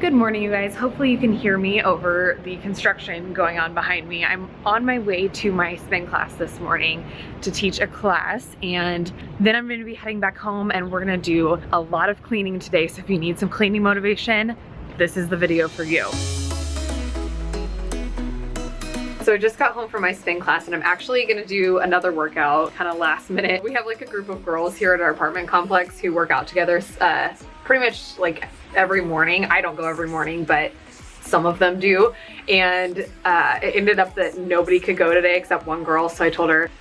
Good morning, you guys. Hopefully you can hear me over the construction going on behind me. I'm on my way to my spin class this morning to teach a class, and then I'm going to be heading back home and we're going to do a lot of cleaning today. So if you need some cleaning motivation, this is the video for you. So I just got home from my spin class and I'm actually gonna do another workout kind of last minute. We have like a group of girls here at our apartment complex who work out together pretty much like every morning. I don't go every morning, but some of them do. And it ended up that nobody could go today except one girl. So I told her,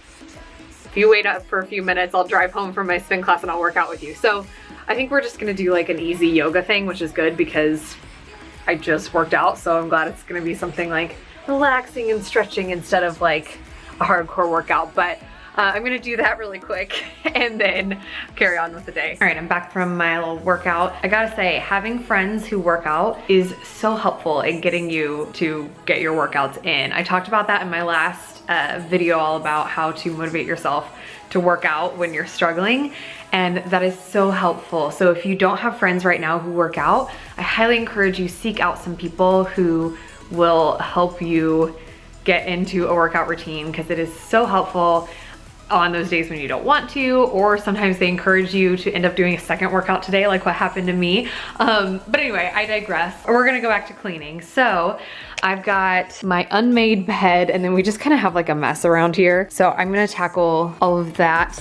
if you wait up for a few minutes, I'll drive home from my spin class and I'll work out with you. So I think we're just gonna do like an easy yoga thing, which is good because I just worked out. So I'm glad it's gonna be something like relaxing and stretching instead of like a hardcore workout. But I'm gonna do that really quick and then carry on with the day. All right, I'm back from my little workout. I gotta say, having friends who work out is so helpful in getting you to get your workouts in. I talked about that in my last video all about how to motivate yourself to work out when you're struggling, and that is so helpful. So if you don't have friends right now who work out, I highly encourage you seek out some people who will help you get into a workout routine, because it is so helpful on those days when you don't want to, or sometimes they encourage you to end up doing a second workout today, like what happened to me. But anyway, I digress. We're gonna go back to cleaning. So I've got my unmade bed, and then we just kind of have like a mess around here. So I'm gonna tackle all of that.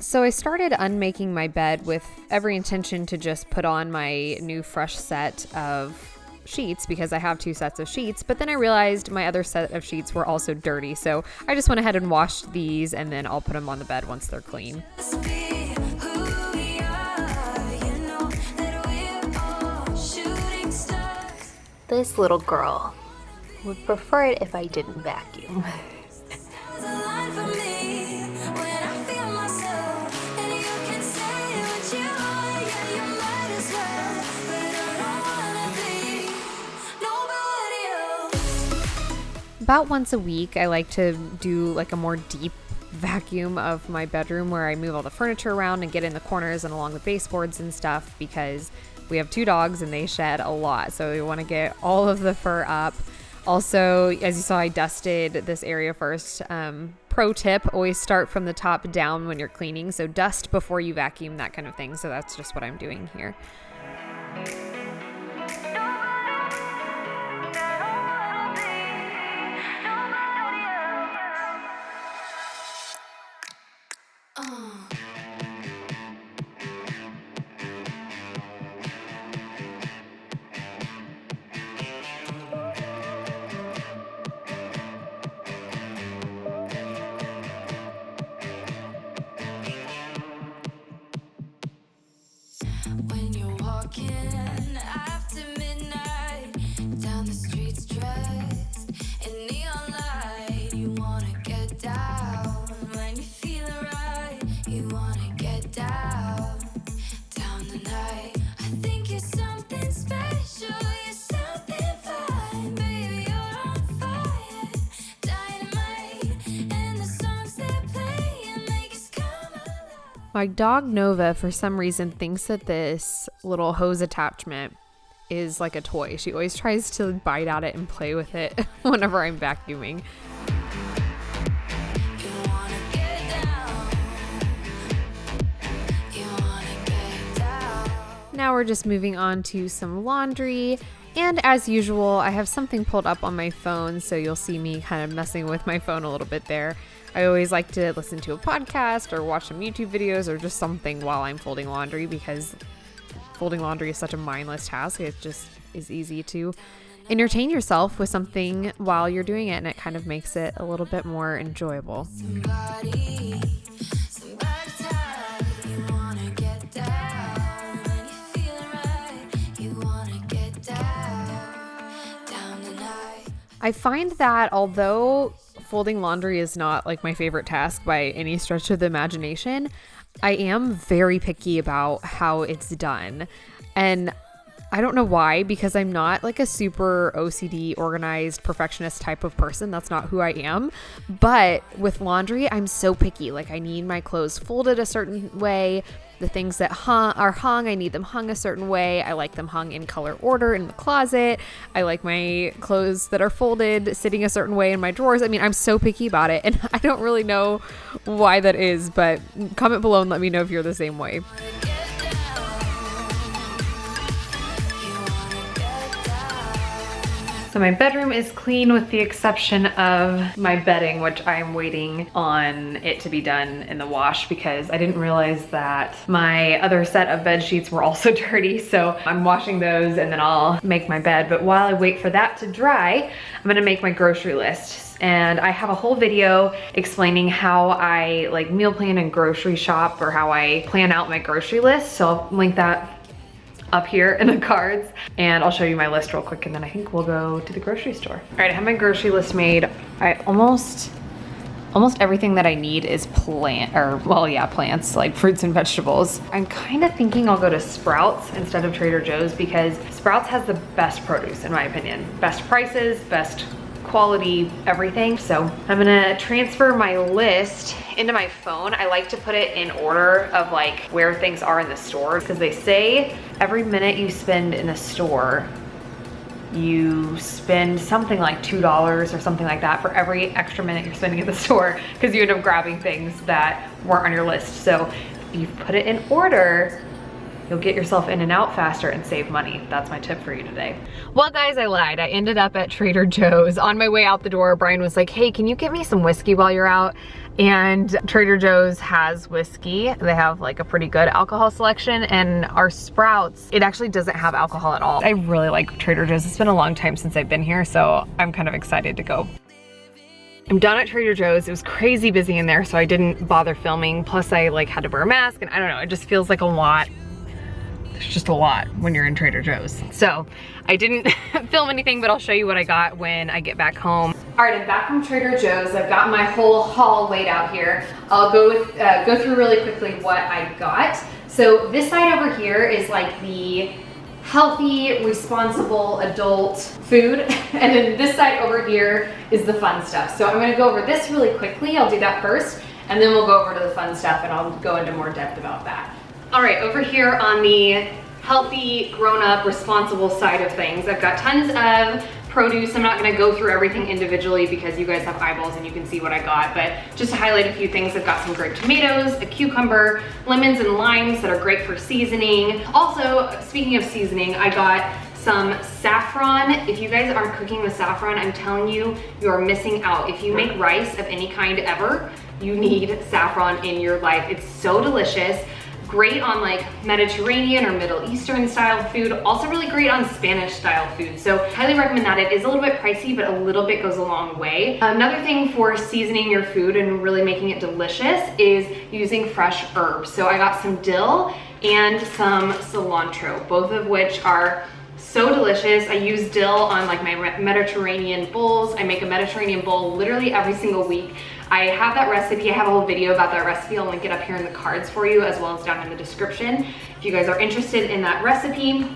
So I started unmaking my bed with every intention to just put on my new fresh set of sheets, because I have two sets of sheets, but then I realized my other set of sheets were also dirty. So I just went ahead and washed these, and then I'll put them on the bed once they're clean. This little girl would prefer it if I didn't vacuum. About once a week, I like to do like a more deep vacuum of my bedroom, where I move all the furniture around and get in the corners and along the baseboards and stuff, because we have two dogs and they shed a lot. So we want to get all of the fur up. Also, as you saw, I dusted this area first. Pro tip, always start from the top down when you're cleaning. So dust before you vacuum, that kind of thing. So that's just what I'm doing here. When you're walking after midnight down the streets dressed in neon light, you wanna get down. When you're feeling right, you wanna get down tonight. I think you're something special, you're something fine, baby, you're on fire, dynamite, and the songs they play and make us come alive. My dog Nova, for some reason, thinks that this little hose attachment is like a toy. She always tries to bite at it and play with it whenever I'm vacuuming. Now we're just moving on to some laundry. And as usual, I have something pulled up on my phone, so you'll see me kind of messing with my phone a little bit there. I always like to listen to a podcast or watch some YouTube videos or just something while I'm folding laundry, because folding laundry is such a mindless task. It just is easy to entertain yourself with something while you're doing it, and it kind of makes it a little bit more enjoyable. I find that although folding laundry is not like my favorite task by any stretch of the imagination, I am very picky about how it's done. And I don't know why, because I'm not like a super OCD, organized, perfectionist type of person. That's not who I am. But with laundry, I'm so picky. Like, I need my clothes folded a certain way. The things that are hung, I need them hung a certain way. I like them hung in color order in the closet. I like my clothes that are folded sitting a certain way in my drawers. I mean, I'm so picky about it, and I don't really know why that is, but comment below and let me know if you're the same way. So my bedroom is clean with the exception of my bedding, which I'm waiting on it to be done in the wash because I didn't realize that my other set of bed sheets were also dirty. So I'm washing those and then I'll make my bed. But while I wait for that to dry, I'm gonna make my grocery list. And I have a whole video explaining how I like meal plan and grocery shop, or how I plan out my grocery list. So I'll link that up here in the cards, and I'll show you my list real quick, and then I think we'll go to the grocery store. All right, I have my grocery list made. Almost everything that I need is plants, like fruits and vegetables. I'm kind of thinking I'll go to Sprouts instead of Trader Joe's because Sprouts has the best produce in my opinion. Best prices, best quality, everything. So I'm gonna transfer my list into my phone. I like to put it in order of like where things are in the store, because they say every minute you spend in the store, you spend something like $2 or something like that for every extra minute you're spending at the store, because you end up grabbing things that weren't on your list. So if you put it in order, you'll get yourself in and out faster and save money. That's my tip for you today. Well guys, I lied. I ended up at Trader Joe's. On my way out the door, Brian was like, hey, can you get me some whiskey while you're out? And Trader Joe's has whiskey. They have like a pretty good alcohol selection, and our Sprouts, it actually doesn't have alcohol at all. I really like Trader Joe's. It's been a long time since I've been here, so I'm kind of excited to go. I'm done at Trader Joe's. It was crazy busy in there, so I didn't bother filming. Plus I like had to wear a mask, and I don't know, it just feels like a lot. There's just a lot when you're in Trader Joe's. So I didn't film anything, but I'll show you what I got when I get back home. All right, I'm back from Trader Joe's. I've got my whole haul laid out here. I'll go through really quickly what I got. So this side over here is like the healthy, responsible adult food. And then this side over here is the fun stuff. So I'm gonna go over this really quickly. I'll do that first, and then we'll go over to the fun stuff and I'll go into more depth about that. All right, over here on the healthy, grown-up, responsible side of things, I've got tons of produce. I'm not gonna go through everything individually because you guys have eyeballs and you can see what I got, but just to highlight a few things, I've got some grape tomatoes, a cucumber, lemons and limes that are great for seasoning. Also, speaking of seasoning, I got some saffron. If you guys aren't cooking with saffron, I'm telling you, you are missing out. If you make rice of any kind ever, you need saffron in your life. It's so delicious. Great on like Mediterranean or Middle Eastern style food. Also really great on Spanish style food. So highly recommend that. It is a little bit pricey, but a little bit goes a long way. Another thing for seasoning your food and really making it delicious is using fresh herbs. So I got some dill and some cilantro, both of which are so delicious. I use dill on like my Mediterranean bowls. I make a Mediterranean bowl literally every single week. I have that recipe. I have a whole video about that recipe. I'll link it up here in the cards for you, as well as down in the description if you guys are interested in that recipe.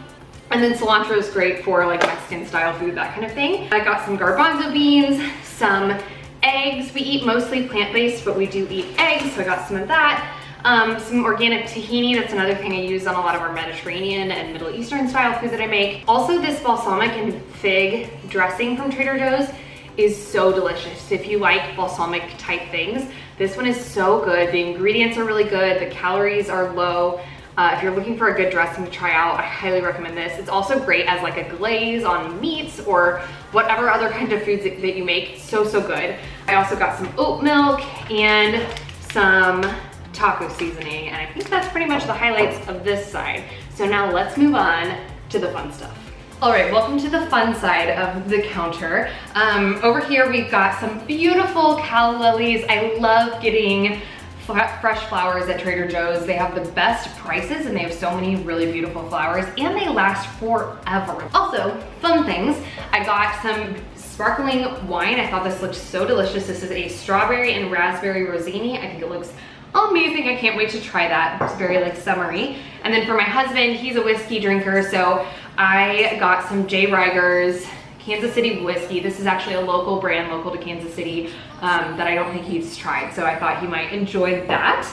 And then cilantro is great for like Mexican style food, that kind of thing. I got some garbanzo beans, some eggs. We eat mostly plant-based, but we do eat eggs, so I got some of that. Some organic tahini, that's another thing I use on a lot of our Mediterranean and Middle Eastern style food that I make. Also, this balsamic and fig dressing from Trader Joe's is so delicious. If you like balsamic type things, this one is so good. The ingredients are really good. The calories are low. If you're looking for a good dressing to try out, I highly recommend this. It's also great as like a glaze on meats or whatever other kind of foods that you make. So, so good. I also got some oat milk and some taco seasoning, and I think that's pretty much the highlights of this side. So now let's move on to the fun stuff. All right, welcome to the fun side of the counter. Over here we've got some beautiful calla lilies. I love getting fresh flowers at Trader Joe's. They have the best prices and they have so many really beautiful flowers and they last forever. Also, fun things, I got some sparkling wine. I thought this looked so delicious. This is a strawberry and raspberry rosini. I think it looks amazing. I can't wait to try that. It's very like summery. And then for my husband, he's a whiskey drinker, so I got some J. Riger's Kansas City whiskey. This is actually a local brand, local to Kansas City, that I don't think he's tried, so I thought he might enjoy that.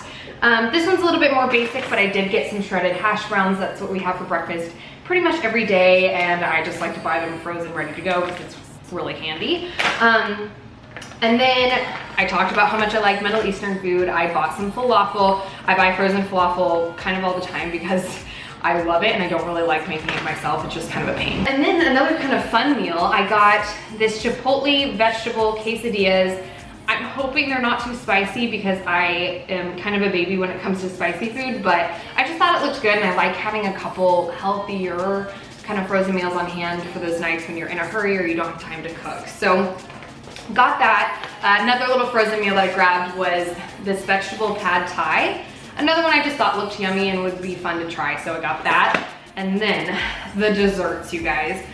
This one's a little bit more basic, but I did get some shredded hash browns. That's what we have for breakfast pretty much every day, and I just like to buy them frozen ready to go because it's really handy. And then I talked about how much I like Middle Eastern food. I bought some falafel. I buy frozen falafel kind of all the time because I love it and I don't really like making it myself. It's just kind of a pain. And then another kind of fun meal, I got this Chipotle vegetable quesadillas. I'm hoping they're not too spicy because I am kind of a baby when it comes to spicy food, but I just thought it looked good and I like having a couple healthier kind of frozen meals on hand for those nights when you're in a hurry or you don't have time to cook. So got that. Another little frozen meal that I grabbed was this vegetable pad thai. Another one I just thought looked yummy and would be fun to try, so I got that. And then the desserts, you guys.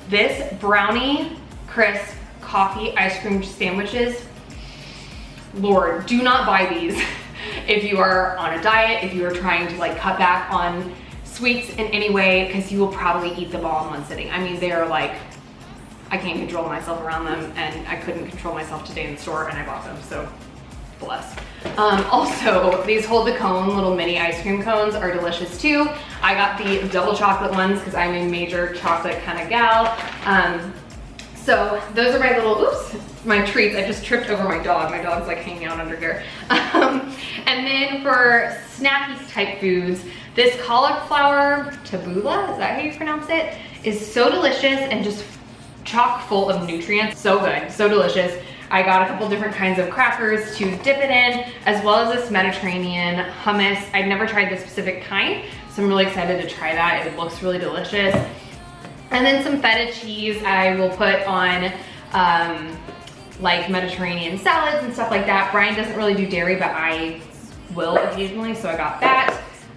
This brownie crisp coffee ice cream sandwiches. Lord, do not buy these if you are on a diet, if you are trying to like cut back on sweets in any way, because you will probably eat them all in one sitting. I mean, they are like, I can't control myself around them, and I couldn't control myself today in the store, and I bought them, so bless. Also, these hold the cone little mini ice cream cones are delicious too. I got the double chocolate ones because I'm a major chocolate kind of gal. So those are my little, oops, my treats. I just tripped over my dog. My dog's like hanging out under here. And then for snacky type foods, this cauliflower tabbouleh, is that how you pronounce it? Is so delicious and just chock full of nutrients. So good, so delicious. I got a couple different kinds of crackers to dip it in, as well as this Mediterranean hummus. I've never tried this specific kind, so I'm really excited to try that. It looks really delicious. And then some feta cheese I will put on like Mediterranean salads and stuff like that. Brian doesn't really do dairy, but I will occasionally, so I got that.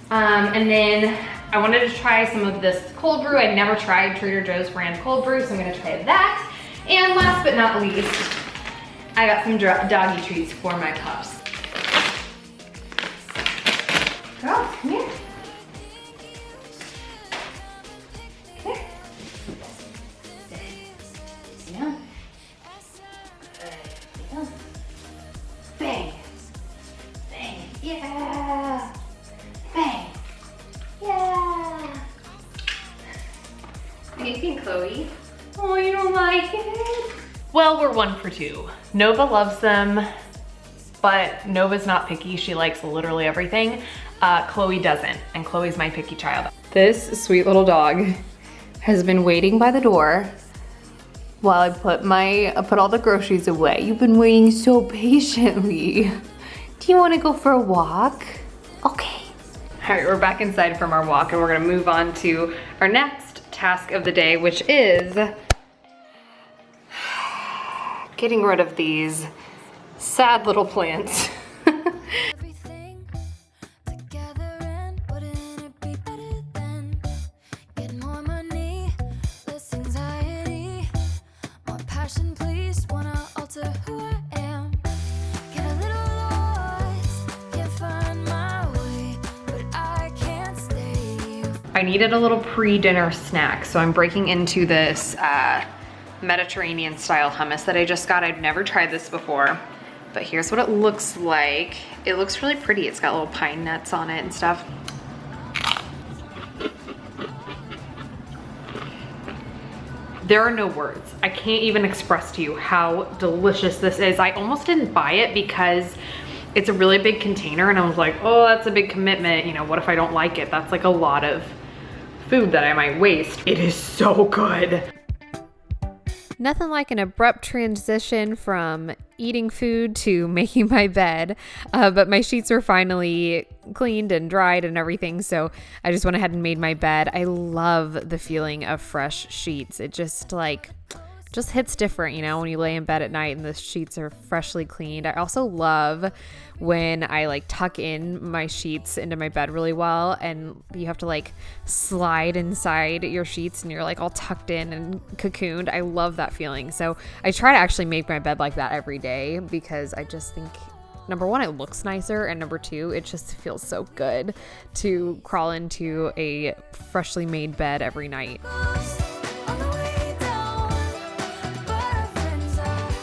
And then I wanted to try some of this cold brew. I'd never tried Trader Joe's brand cold brew, so I'm gonna try that. And last but not least, I got some doggy treats for my pups. Girls, come here. Come here. Yeah. Bang. Bang. Yeah. Bang. Yeah. What do you think, Chloe? Oh, you don't like it? Well, we're 1 for 2. Nova loves them, but Nova's not picky. She likes literally everything. Chloe doesn't, and Chloe's my picky child. This sweet little dog has been waiting by the door while I put all the groceries away. You've been waiting so patiently. Do you want to go for a walk? Okay. All right, we're back inside from our walk, and we're gonna move on to our next task of the day, which is getting rid of these sad little plants. Everything together, and wouldn't it be better then? Get more money, less anxiety, more passion, please. Wanna alter who I am. Get a little lost, can't find my way, but I can't stay. I needed a little pre-dinner snack, so I'm breaking into this Mediterranean style hummus that I just got. I've never tried this before, but here's what it looks like. It looks really pretty. It's got little pine nuts on it and stuff. There are no words. I can't even express to you how delicious this is. I almost didn't buy it because it's a really big container and I was like, oh, that's a big commitment. You know, what if I don't like it? That's like a lot of food that I might waste. It is so good. Nothing like an abrupt transition from eating food to making my bed, but my sheets were finally cleaned and dried and everything, so I just went ahead and made my bed. I love the feeling of fresh sheets. It just hits different, you know, when you lay in bed at night and the sheets are freshly cleaned. I also love when I like tuck in my sheets into my bed really well and you have to like slide inside your sheets and you're like all tucked in and cocooned. I love that feeling. So I try to actually make my bed like that every day because I just think, number one, it looks nicer, and number two, it just feels so good to crawl into a freshly made bed every night. On the way down, but our friends are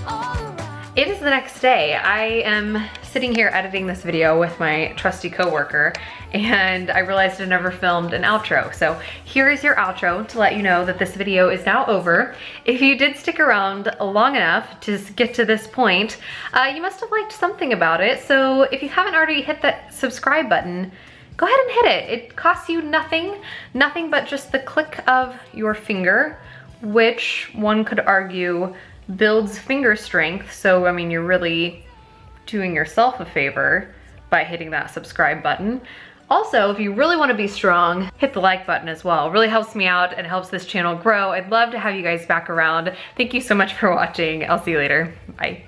all around. It is the next day. I am sitting here editing this video with my trusty coworker, and I realized I never filmed an outro. So here is your outro to let you know that this video is now over. If you did stick around long enough to get to this point, you must have liked something about it. So if you haven't already hit that subscribe button, go ahead and hit it. It costs you nothing but just the click of your finger, which one could argue builds finger strength. So, I mean, you're really doing yourself a favor by hitting that subscribe button. Also, if you really want to be strong, hit the like button as well. It really helps me out and helps this channel grow. I'd love to have you guys back around. Thank you so much for watching. I'll see you later. Bye.